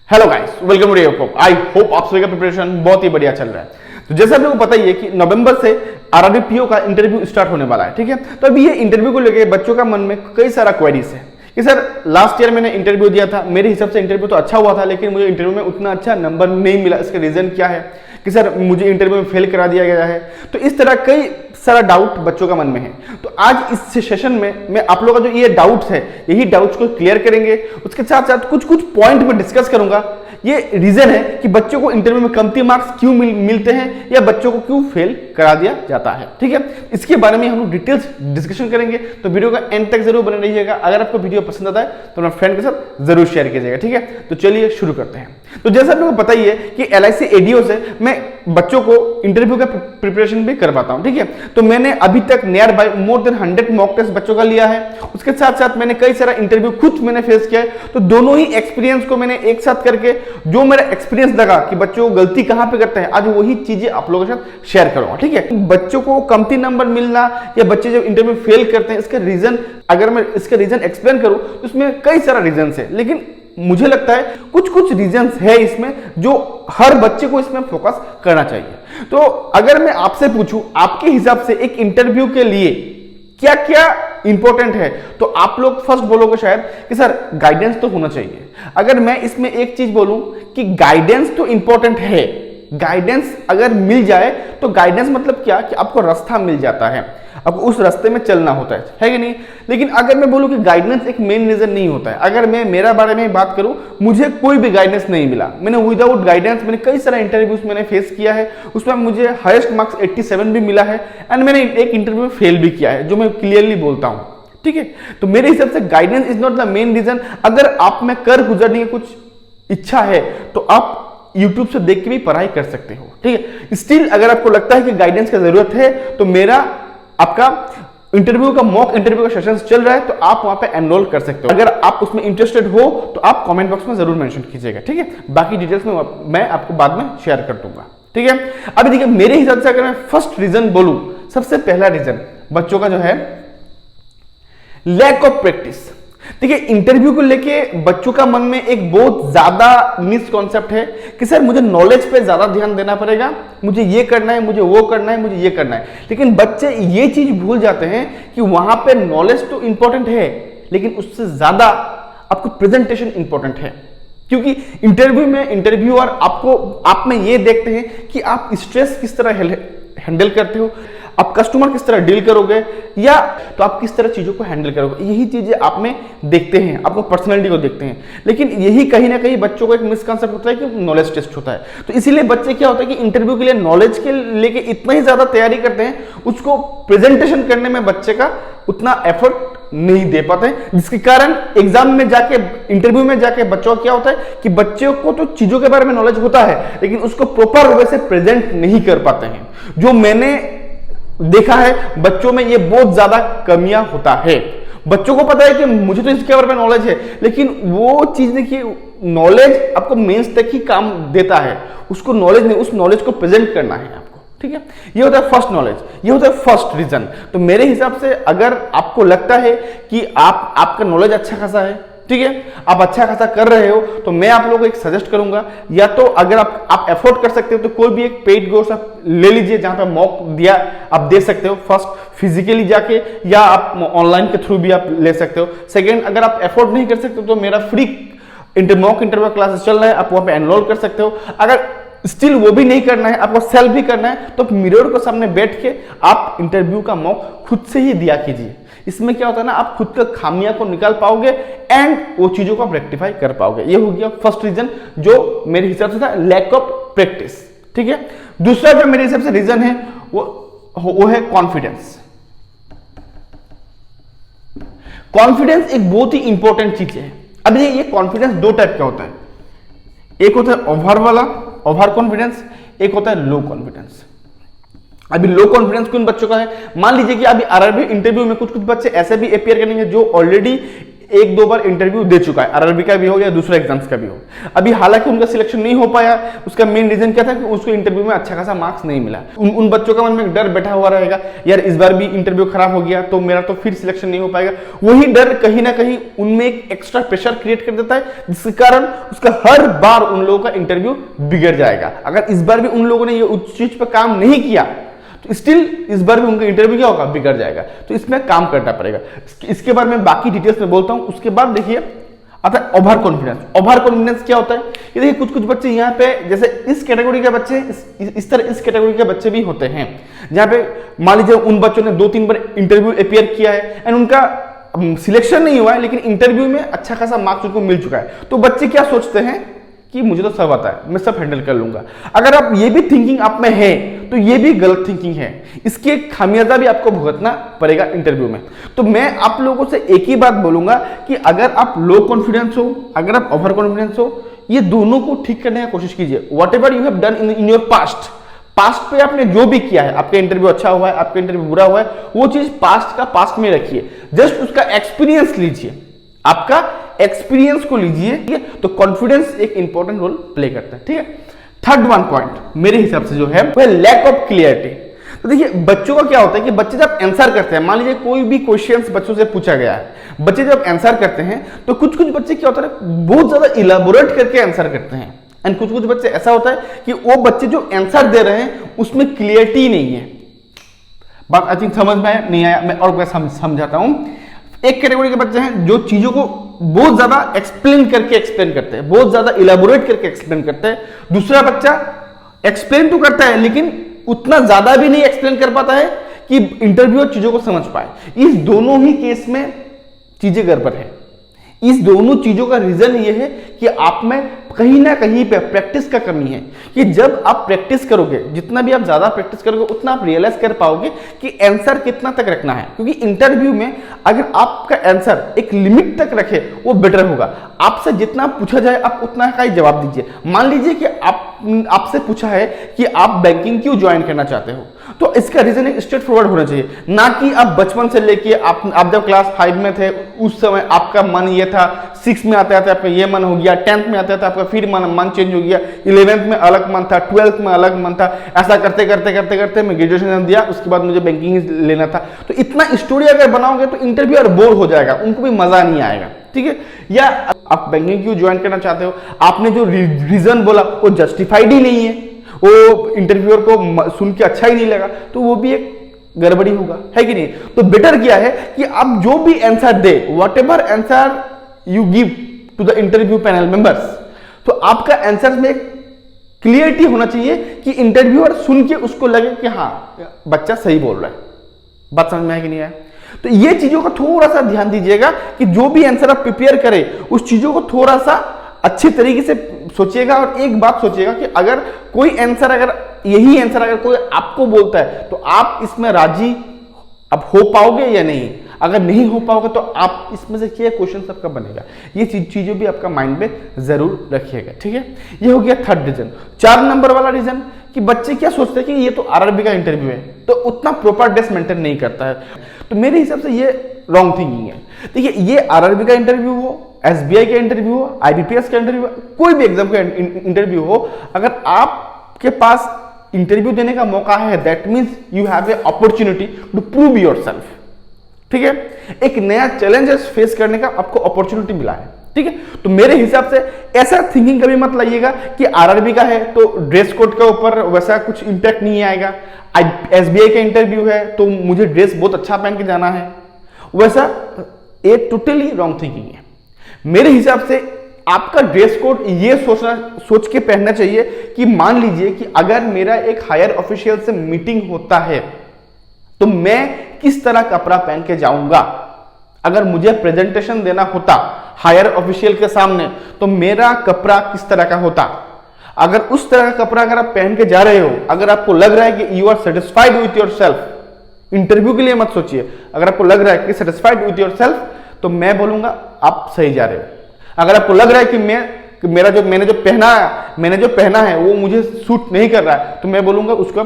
Hello guys, welcome to your I hope आप सभी का प्रिपरेशन बहुत ही बढ़िया चल रहा है। तो जैसे आप लोगों को पता ही है कि नवंबर से आरआरबी पीओ का इंटरव्यू स्टार्ट होने वाला है, ठीक है। तो अभी ये इंटरव्यू को लेकर बच्चों का मन में कई सारा क्वेरीज है कि सर लास्ट ईयर मैंने इंटरव्यू दिया था, मेरे हिसाब से इंटरव्यू तो अच्छा हुआ था, लेकिन मुझे इंटरव्यू में उतना अच्छा नंबर नहीं मिला। इसका रीजन क्या है कि सर मुझे इंटरव्यू में फेल करा दिया गया है। तो इस तरह कई सारा डाउट बच्चों का मन में है। तो आज इस सेशन में मैं आप लोगों का जो ये डाउट्स है, यही डाउट्स को क्लियर करेंगे। उसके साथ साथ कुछ पॉइंट में डिस्कस करूंगा। ये रीजन है कि बच्चों को इंटरव्यू में कमती मार्क्स क्यों मिलते हैं या बच्चों को क्यों फेल करा दिया जाता है, ठीक है। इसके बारे में हम लोग डिटेल्स डिस्कशन करेंगे। तो वीडियो का एंड तक जरूर बने रहिएगा। अगर आपको वीडियो पसंद आता है तो अपने फ्रेंड के साथ जरूर शेयर कीजिएगा, ठीक है। तो चलिए शुरू करते हैं। तो जैसा आप लोगों को पता ही है कि LIC ADO से मैं बच्चों को इंटरव्यू का प्रिपरेशन भी करवाता हूं, ठीक है। तो मैंने अभी तक nearby more than 100 mock test बच्चों का लिया है। उसके साथ साथ मैंने कई सारा इंटरव्यू खुद मैंने फेस किया है। तो दोनों ही एक्सपीरियंस को मैंने एक साथ करके जो मेरा एक्सपीरियंस लगा कि बच्चों को गलती कहां पे करते हैं, आज वही चीजें आप लोगों के साथ शेयर करूंगा, ठीक है। बच्चों को कमती नंबर मिलना या बच्चे जब इंटरव्यू फेल करते हैं, इसका रीजन अगर मैं इसका रीजन एक्सप्लेन करूं तो इसमें कई सारा रीजन है, लेकिन मुझे लगता है कुछ रीजंस है इसमें जो हर बच्चे को इसमें फोकस करना चाहिए। तो अगर मैं आपसे पूछूं आपके हिसाब से एक इंटरव्यू के लिए क्या क्या इंपॉर्टेंट है, तो आप लोग फर्स्ट बोलोगे शायद कि सर गाइडेंस तो होना चाहिए। अगर मैं इसमें एक चीज बोलूं कि गाइडेंस तो इंपॉर्टेंट है, गाइडेंस अगर मिल जाए तो गाइडेंस मतलब क्या कि आपको रास्ता मिल जाता है, आपको उस रास्ते में चलना होता है कि नहीं। लेकिन अगर मैं बोलूं कि गाइडेंस एक मेन रीजन नहीं होता है, अगर मैं मेरा बारे में बात करूं, मुझे कोई भी गाइडेंस नहीं मिला। मैंने विदाउट गाइडेंस मैंने कई सारा इंटरव्यूज मैंने फेस किया है, उसमें मुझे हाईएस्ट मार्क्स 87 भी मिला है एंड मैंने एक इंटरव्यू में फेल भी किया है, जो मैं क्लियरली बोलता हूं, ठीक है। तो मेरे हिसाब से guidance is not the main reason. अगर आप में कर गुजरने की कुछ इच्छा है तो आप YouTube से देख के भी पढ़ाई कर सकते हो, ठीक है। स्टिल अगर आपको लगता है कि गाइडेंस की जरूरत है तो मेरा आपका इंटरव्यू का मॉक इंटरव्यू का सेशन चल रहा है, तो आप वहां पे एनरोल कर सकते हो। अगर आप उसमें इंटरेस्टेड हो तो आप कमेंट बॉक्स में जरूर मेंशन कीजिएगा, ठीक है। बाकी डिटेल्स में मैं आपको बाद में शेयर कर दूंगा, ठीक है। अभी देखिए मेरे हिसाब से अगर मैं फर्स्ट रीजन बोलूं, सबसे पहला रीजन बच्चों का जो है लैक ऑफ प्रैक्टिस। देखिए इंटरव्यू को लेके बच्चों का मन में एक बहुत ज्यादा मिसकॉन्सेप्ट है कि सर मुझे नॉलेज पे ज्यादा ध्यान देना पड़ेगा, मुझे ये करना है, मुझे वो करना है, मुझे ये करना है। लेकिन बच्चे ये चीज भूल जाते हैं कि वहां पे नॉलेज तो इंपॉर्टेंट है, लेकिन उससे ज्यादा आपको प्रेजेंटेशन इंपॉर्टेंट है। क्योंकि इंटरव्यू में इंटरव्यूअर आप में ये देखते हैं कि आप स्ट्रेस किस तरह हैंडल करते हो, आप कस्टमर किस तरह डील करोगे, या तो आप किस तरह चीजों को हैंडल करोगे। यही चीजें आप में देखते हैं, आपको पर्सनैलिटी को देखते हैं। लेकिन यही कहीं ना कहीं बच्चों को एक मिसकंसेप्ट होता है कि नॉलेज टेस्ट होता है। तो इसीलिए बच्चे क्या होता है कि इंटरव्यू के लिए नॉलेज के लेके इतना ही ज्यादा तैयारी करते हैं, उसको प्रेजेंटेशन करने में बच्चे का उतना एफर्ट नहीं दे पाते, जिसके कारण एग्जाम में जाके इंटरव्यू में जाके बच्चों को क्या होता है कि बच्चों को तो चीजों के बारे में नॉलेज होता है, लेकिन उसको प्रॉपर वे से प्रेजेंट नहीं कर पाते हैं। जो मैंने देखा है बच्चों में ये बहुत ज्यादा कमियां होता है। बच्चों को पता है कि मुझे तो इसके बारे में नॉलेज है, लेकिन वो चीज देखिए नॉलेज आपको मेंस तक ही काम देता है, उसको नॉलेज नहीं, उस नॉलेज को प्रेजेंट करना है आपको, ठीक है। ये होता है फर्स्ट नॉलेज, ये होता है फर्स्ट रीजन। तो मेरे हिसाब से अगर आपको लगता है कि आपका नॉलेज अच्छा खासा है, ठीक है, आप अच्छा खासा कर रहे हो, तो मैं आप लोगों को एक सजेस्ट करूंगा, या तो अगर आप एफोर्ड कर सकते हो तो कोई भी एक पेड कोर्स आप ले लीजिए जहां पे मॉक दिया आप दे सकते हो। फर्स्ट फिजिकली जाके, या आप ऑनलाइन के थ्रू भी आप ले सकते हो। सेकेंड, अगर आप एफोर्ड नहीं कर सकते तो मेरा फ्री मॉक इंटरव्यू क्लासेस चल रहा है, आप वहां पे एनरोल कर सकते हो। अगर स्टिल वो भी नहीं करना है, आपको सेल्फ भी करना है, तो मिरर के सामने बैठ के आप इंटरव्यू का मॉक खुद से ही दिया कीजिए। इसमें क्या होता है ना, आप खुद के खामियां को निकाल पाओगे एंड वो चीजों को आप रेक्टिफाई कर पाओगे। ये हो गया फर्स्ट रीजन जो मेरे हिसाब से था, लैक ऑफ प्रैक्टिस, ठीक है। दूसरा जो मेरे हिसाब से रीजन है वो है कॉन्फिडेंस। कॉन्फिडेंस एक बहुत ही इंपॉर्टेंट चीज है। अब ये कॉन्फिडेंस दो टाइप का होता है, एक होता है ओवर कॉन्फिडेंस, एक होता है लो कॉन्फिडेंस। अभी लो कॉन्फिडेंस किन बच्चों का है, मान लीजिए कि अभी आरआरबी इंटरव्यू में कुछ बच्चे ऐसे भी अपीयर करेंगे जो ऑलरेडी एक दो बार इंटरव्यू दे चुका है, आरआरबी का भी हो या दूसरे एग्जाम्स का भी हो। अभी हालांकि उनका सिलेक्शन नहीं हो पाया, उसका मेन रीजन क्या था कि उसको इंटरव्यू में अच्छा खासा मार्क्स नहीं मिला। उन बच्चों का मन में एक डर बैठा हुआ रहेगा, यार इस बार भी इंटरव्यू खराब हो गया तो मेरा तो फिर सिलेक्शन नहीं हो पाएगा। वही डर कहीं ना कहीं उनमें एक एक्स्ट्रा प्रेशर क्रिएट कर देता है, जिसके कारण उसका हर बार उन लोगों का इंटरव्यू बिगड़ जाएगा। अगर इस बार भी उन लोगों ने ये उस चीज पर काम नहीं किया तो स्टिल इस बार भी उनका इंटरव्यू क्या होगा, बिगड़ जाएगा। तो इसमें काम करना पड़ेगा। इसके बारे में बाकी डिटेल्स में बोलता हूं। उसके बाद देखिए आता है ओवर कॉन्फिडेंस। ओवर कॉन्फिडेंस क्या होता है कि देखिए कुछ बच्चे यहाँ पे जैसे इस कैटेगरी के बच्चे इस तरह इस कैटेगरी के बच्चे भी होते हैं, जहाँ पे मान लीजिए उन बच्चों ने 2-3 बार इंटरव्यू अपियर किया है एंड उनका सिलेक्शन नहीं हुआ है, लेकिन इंटरव्यू में अच्छा खासा मार्क्स उनको मिल चुका है। तो बच्चे क्या सोचते हैं कि मुझे तो सब आता है, मैं सब हैंडल कर लूंगा। अगर आप ये भी थिंकिंग आप में है तो ये भी गलत थिंकिंग है, इसके खामियाजा भी आपको भुगतना पड़ेगा इंटरव्यू में। तो मैं आप लोगों से एक ही बात बोलूंगा कि अगर आप लो कॉन्फिडेंस हो, अगर आप ओवर कॉन्फिडेंस हो, ये दोनों को ठीक करने की कोशिश कीजिए। What ever you have done in your past पे आपने जो भी किया है, आपका इंटरव्यू अच्छा हुआ है, आपका इंटरव्यू बुरा हुआ है, वो चीज पास्ट का पास्ट में रखिए, जस्ट उसका एक्सपीरियंस लीजिए, आपका एक्सपीरियंस को लीजिए, ठीक है। तो कॉन्फिडेंस एक इंपॉर्टेंट रोल प्ले करता है, ठीक है। थर्ड वन पॉइंट मेरे हिसाब से जो है वो है लैक ऑफ क्लियरिटी। तो देखिए बच्चों का क्या होता है कि बच्चे जब आंसर करते हैं, मान लीजिए कोई भी क्वेश्चंस बच्चों से पूछा गया है, बच्चे जब आंसर करते हैं तो कुछ बच्चे क्या होता है बहुत ज्यादा इलाबोरेट करके आंसर करते हैं, एंड कुछ बच्चे ऐसा होता है कि वो बच्चे जो आंसर दे रहे हैं उसमें क्लियरिटी नहीं है। बात आई थिंक समझ में नहीं आया, मैं और समझाता हूं। एक कैटेगरी के बच्चे हैं जो चीजों को बहुत ज्यादा एक्सप्लेन करते हैं, बहुत ज्यादा इलाबोरेट करके एक्सप्लेन करते हैं। दूसरा बच्चा एक्सप्लेन तो करता है लेकिन उतना ज्यादा भी नहीं एक्सप्लेन कर पाता है कि इंटरव्यूअर चीजों को समझ पाए। इस दोनों ही केस में चीजें गड़बड़ है। इस दोनों चीजों का रीजन ये है कि आप में कहीं ना कहीं पे प्रैक्टिस का कमी है, कि जब आप प्रैक्टिस करोगे, जितना भी आप ज्यादा प्रैक्टिस करोगे उतना आप रियलाइज कर पाओगे कि आंसर कितना तक रखना है। क्योंकि इंटरव्यू में अगर आपका आंसर एक लिमिट तक रखे वो बेटर होगा। आपसे जितना पूछा जाए आप उतना का ही जवाब दीजिए। मान लीजिए कि आपसे पूछा है कि आप बैंकिंग क्यों ज्वाइन करना चाहते हो, तो इसका रीजन एक स्ट्रेट फॉरवर्ड होना चाहिए, ना कि आप बचपन से लेके आप जब क्लास 5 में थे उस समय आपका मन ये था, 6 में आते आते आपका ये मन हो गया, 10th में आते आते आपका फिर मन चेंज हो गया, 11th में अलग मन था, 12th में अलग मन था। ऐसा करते करते मैं ग्रेजुएशन दिया, उसके बाद मुझे बैंकिंग लेना था। तो इतना स्टोरी अगर बनाओगे तो इंटरव्यूअर बोर हो जाएगा, उनको भी मजा नहीं आएगा, ठीक है। या आप बैंकिंग क्यों ज्वाइन करना चाहते हो, आपने जो रीजन बोला वो जस्टिफाइड ही नहीं है, वो इंटरव्यूअर को सुन के अच्छा ही नहीं लगा, तो वो भी एक गड़बड़ी होगा, है कि नहीं। तो बेटर क्या है कि आप जो भी आंसर दे, whatever answer you give to the interview panel members, तो आपका आंसर में क्लियरिटी होना चाहिए कि इंटरव्यूअर सुन के उसको लगे कि हाँ बच्चा सही बोल रहा है। बात समझ में आया कि नहीं आया। तो ये चीजों का थोड़ा सा ध्यान दीजिएगा कि जो भी आंसर आप प्रिपेयर करें उस चीजों को थोड़ा सा अच्छी तरीके से सोचिएगा। और एक बात सोचिएगा कि अगर कोई आंसर, अगर यही आंसर अगर कोई आपको बोलता है तो आप इसमें राजी अब हो पाओगे या नहीं। अगर नहीं हो पाओगे तो आप इसमें से क्या क्वेश्चन सबका बनेगा, ये चीजें भी आपका माइंड में जरूर रखिएगा, ठीक है। ये हो गया थर्ड रीजन। 4 नंबर वाला रीजन कि बच्चे क्या सोचते हैं कि ये तो आरआरबी का इंटरव्यू है, तो उतना प्रॉपर ड्रेस मेंटेन नहीं करता है। तो मेरे हिसाब से ये रॉन्ग थिंकिंग है। देखिए ये आरआरबी का इंटरव्यू हो, एसबीआई का इंटरव्यू हो, आईबीपीएस का इंटरव्यू हो, कोई भी एग्जाम का इंटरव्यू हो, अगर आपके पास इंटरव्यू देने का मौका है, that means you have a opportunity to prove yourself, ठीक है। एक नया चैलेंजेस फेस करने का आपको अपॉर्चुनिटी मिला है, ठीक है। तो मेरे हिसाब से ऐसा थिंकिंग कभी मत लाइएगा कि आरआरबी का है तो ड्रेस कोड के ऊपर वैसा कुछ इंपैक्ट नहीं आएगा, एसबीआई का इंटरव्यू है तो मुझे ड्रेस बहुत अच्छा पहन के जाना है, वैसा ये टोटली रॉन्ग थिंकिंग है। मेरे हिसाब से आपका ड्रेस कोड ये सोच के पहनना चाहिए कि मान लीजिए कि अगर मेरा एक हायर ऑफिशियल से मीटिंग होता है तो मैं किस तरह कपड़ा पहन के जाऊंगा। अगर मुझे प्रेजेंटेशन देना होता हायर ऑफिशियल के सामने तो मेरा कपड़ा किस तरह का होता। अगर उस तरह का कपड़ा अगर आप पहन के जा रहे हो, अगर आपको लग रहा है कि you are satisfied with yourself, interview के लिए मत सोचिए, अगर आपको लग रहा है कि सेटिस्फाइड विथ योर सेल्फ तो मैं बोलूंगा आप सही जा रहे हो। अगर आपको लग रहा है कि मैंने जो पहना है वो मुझे सूट नहीं कर रहा है तो मैं बोलूंगा उसको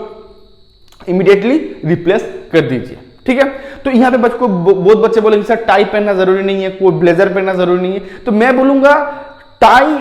इमीडिएटली रिप्लेस कर दीजिए, ठीक है। तो यहाँ पे बहुत बच्चे बोलेंगे सर टाई पहनना जरूरी नहीं है, कोई ब्लेजर पहनना जरूरी नहीं है, तो मैं बोलूंगा टाई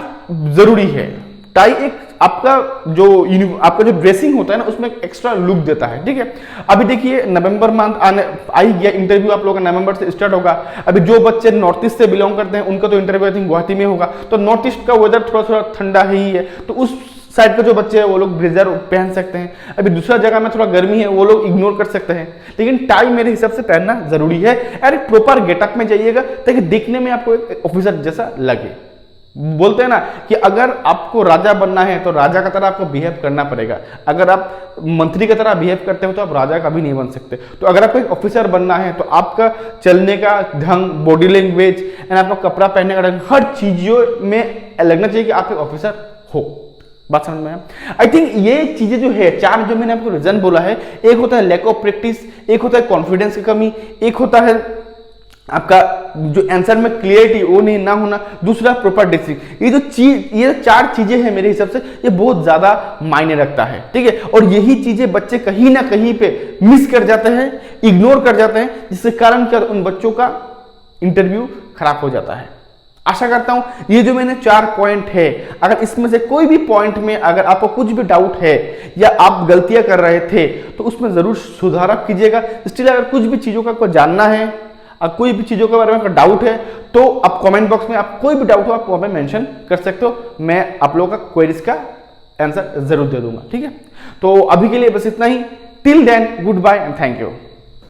जरूरी है। टाई एक आपका जो ड्रेसिंग होता है ना उसमें एक्स्ट्रा लुक देता है, ठीक है। अभी देखिए नवंबर मंथ आने आई गया, इंटरव्यू आप लोगों का नवंबर से स्टार्ट होगा। अभी जो बच्चे नॉर्थ ईस्ट से बिलोंग करते हैं उनका तो इंटरव्यू आई थिंक गुवाहाटी में होगा, तो नॉर्थ ईस्ट का वेदर थोड़ा थोड़ा ठंडा ही है, तो उस साइड के जो बच्चे हैं वो लोग ब्लेजर पहन सकते हैं। अभी दूसरा जगह में थोड़ा गर्मी है वो लोग इग्नोर कर सकते हैं, लेकिन टाई मेरे हिसाब से पहनना जरूरी है। अरे प्रॉपर गेटअप में जाइएगा ताकि देखने में आपको एक ऑफिसर जैसा लगे। बोलते हैं ना कि अगर आपको राजा बनना है तो राजा की तरह आपको बिहेव करना पड़ेगा, अगर आप मंत्री की तरह बिहेव करते हो तो आप राजा कभी नहीं बन सकते। तो अगर आपको एक ऑफिसर बनना है तो आपका चलने का ढंग, बॉडी लैंग्वेज एंड आपका कपड़ा पहनने का ढंग, हर चीजों में लगना चाहिए कि आप एक ऑफिसर हो। बात समझ में? आई थिंक ये चीजें जो है, चार जो मैंने आपको रीजन बोला है, एक होता है लैक ऑफ प्रैक्टिस, एक होता है कॉन्फिडेंस की कमी, एक होता है आपका जो आंसर में क्लियरिटी वो नहीं ना होना, दूसरा प्रॉपर डिसिप्लिन। ये चार चीजें हैं मेरे हिसाब से ये बहुत ज्यादा मायने रखता है, ठीक है। और यही चीजें बच्चे कहीं ना कहीं पे मिस कर जाते हैं, इग्नोर कर जाते हैं, जिसके कारण क्या उन बच्चों का इंटरव्यू खराब हो जाता है। आशा करता हूं ये जो मैंने 4 पॉइंट है, अगर इसमें से कोई भी पॉइंट में अगर आपको कुछ भी डाउट है या आप गलतियां कर रहे थे तो उसमें जरूर सुधार कीजिएगा। स्टिल अगर कुछ भी चीजों का आपको जानना है, कोई भी चीजों के बारे में डाउट है तो आप कमेंट बॉक्स में आप कोई भी डाउट हो आप वहां पे मेंशन कर सकते हो, मैं आप लोगों का क्वेरीज का आंसर जरूर दे दूंगा, ठीक है। तो अभी के लिए बस इतना ही। Till then goodbye and thank you.